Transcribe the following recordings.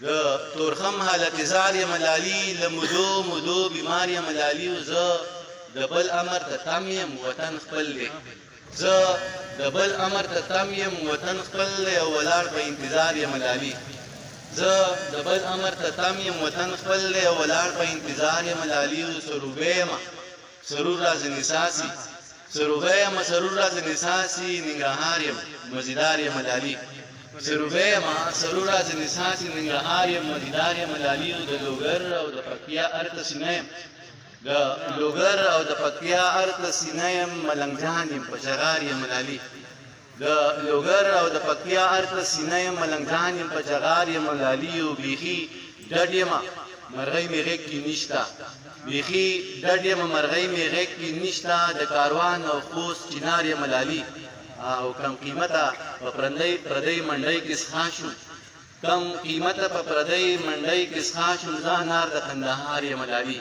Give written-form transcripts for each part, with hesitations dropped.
د تورخم حالت زار یم لالي له مودو مودو بیمار یم لالي او زه د بل امر ته تم یم وطن خپل دی زه د بل امر ته تم یم وطن خپل دی او ولاړ په انتظار یم لالي زه د بل امر ته تم یم وطن خپل دی او ولاړ په انتظار یم لالي او سروبه یم سرور راځنې ساسي سروبه یم سرور راځنې ساسي ننګرهار یم مزیدار یم لالي سروبه یم سرور راځنې ساسي ننګرهار یم مزیدار یم لالي او د لوګر او د پکتیا ارته سینه یم د لوګر او د پکتیا ارته سینه یم ملنګ جان یم په چغار یم لالي د لوګر او د پکتیا ارته سینه یم ملنګ جان یم په چغار یم لالي او بیخي ډډ یم مرغۍ مې غېږ کې نشته بیخي ډډ یم مرغۍ مې غېږ کې نشته د کاروان او خوست چنار یم لالي او کم قیمته په پردۍ منډۍ کې څښا شوم کم قیمته په پردۍ منډۍ کې څښا شوم زه انار د کندهار یم لالي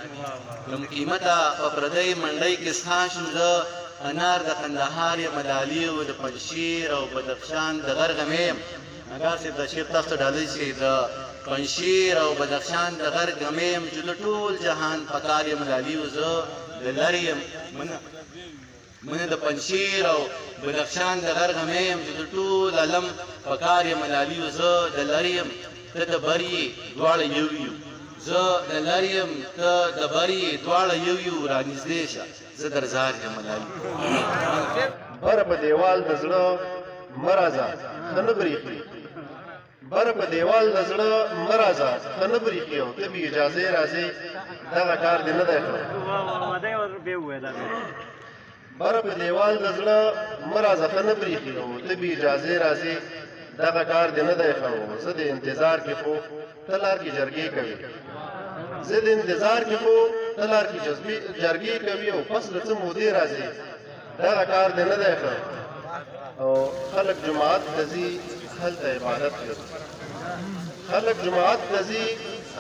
کم قیمته په پردۍ منډۍ کې څښا شوم زه انار د کندهار یم لالي او د پنجشیر او بدخشان د غرغمې یم نګار صاحب د شعر تاسو ته ډالۍ چې د پنجشیر او بدخشان د غرغمې یم چې د ټول جهان په کار یم لالي او زه د لرې یم منه د پنجشیر او بدخشان د غرغمې یم چې د ټول عالم په کار یم لالي او زه د لرې یم ته د بر یې دواړه یو یو زه د لرې یم ته د بر یې دواړه یو یو رانږدې شه زه درزار یم لالي بره په دیوال د زړه مه راځه ښه نه برېښي بره په دیوال د زړه مه راځه ښه نه برېښي او ته بې اجازې راځې دغه کار دې نه دی ښه بره په دیوال د زړه مه راځه ښه نه برېښي او ته بې اجازې راځې دغه کار دې نه دی ښه زه د انتظار کې خو ته لار کې جرګې کوي زه د انتظار کې خو ته لار کې جرګې کوي او پس له څه مودې راځې دغه کار دې نه دی ښه او خلک جماعت ته ځي هلته عبادت کوي خلک جماعت ته ځي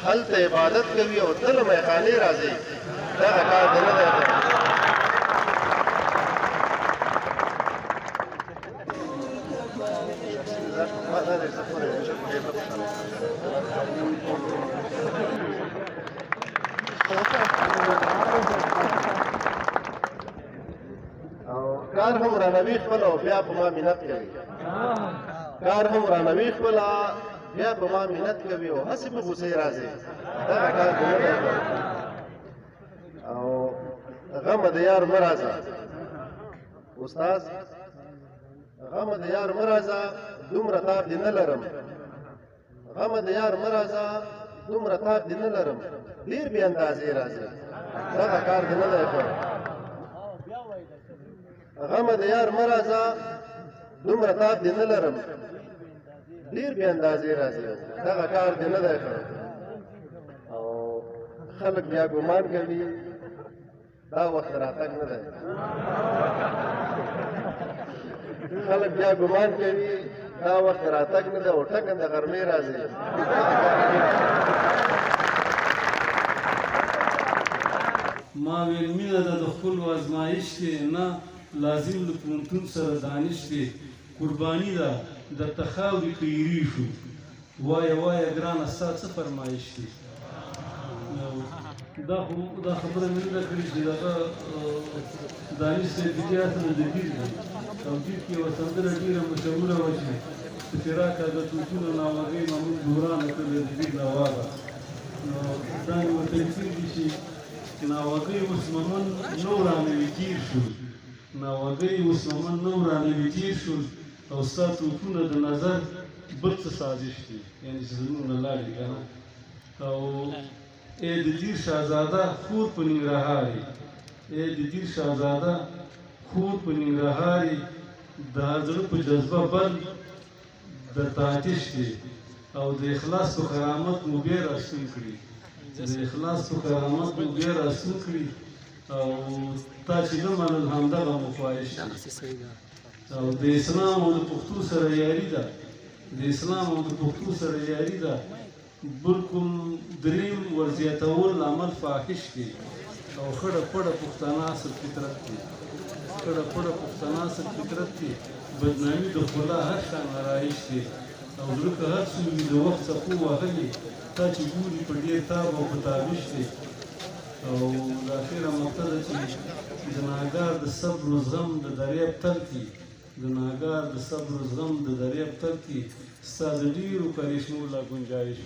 هلته عبادت کوي او ته له میخانې راځې دغه کار دې نه دی ښه کار هم رانوي خپل او بیا په ما منت کوي کار هم رانوي خپل بیا په ما منت کوي او هسې په غوسې راځي دغه کار دې نه دی او غمه د یار مه راځه استاد غمه د یار مه راځه دومره تاب دې نه لرم غمه د یار مه راځه دومره تاب دې نه لرم ډېر بې اندازې راځي دغه کار دې نه دی غمه د یار مه راځه دومره تاب دې نه لرم ډېر بې اندازې راځي دغه کار دې نه دی او خلک بیا ګمان کوي دا وخت راتګ نه دی خلک بیا ګمان کوي دا وخت راتګ نه دی او ټکنده غرمې راځي ما ویل مینه ده د خپلو ازمایش کې نه لازم له پوهنتون سره دانش کې قرباني ده درته خاورې خیري شو وایه وایه ګرانه ستا څه فرمایش دی دا خبره مې نه ده کړې چې دغه دانش صاحب اجازه نه د ډیر دی او ډیر کې یوه سندره ډېره مشهوره وه چې په فراق د توتونو ناوږۍ ممون دورانه کړله د ډیر نوابه نو دا مې ورته لیکلي دي چې ناوږۍ اوس ممن نو رانوي تېر شول ناوږۍ اوس ممن نو رانوي تېر شول او ستا توپونه د نظر بل څه سازش دي یعنې چې زموږ نه لاړې که نه او ای د دیر شهزاده خور په ننګرهار ای د دیر شهزاده خور په ننګرهار د هر زړه په جذبه بل درته آتش دی او د اخلاص په کرامت مو بیا راستون کړي د اخلاص په کرامت مو بیا راستون کړي او تا چې نه منل همدغه مو خواهش دی او د اسلام او د پښتو سره یاري ده د اسلام او د پښتو سره یاري ده بل کوم دریم ورزیاتول عمل فاحش دی او خړه پړه پښتانه اصل فطرت دی خړه پړه پښتانه اصل فطرت دی بدنامي د خلا هر شان آرایش دی او زړه که هر څو وي د وخت څپو وهلې تا چې ګوري په ډېر تاب او په تابش دی او د اخره مقصد چې د ناګار د صبر و زغم د دریاب تل کې د ناګار د صبر و زغم د دریاب تل کې ستا د ډېرو کرشمو لا ګنجایش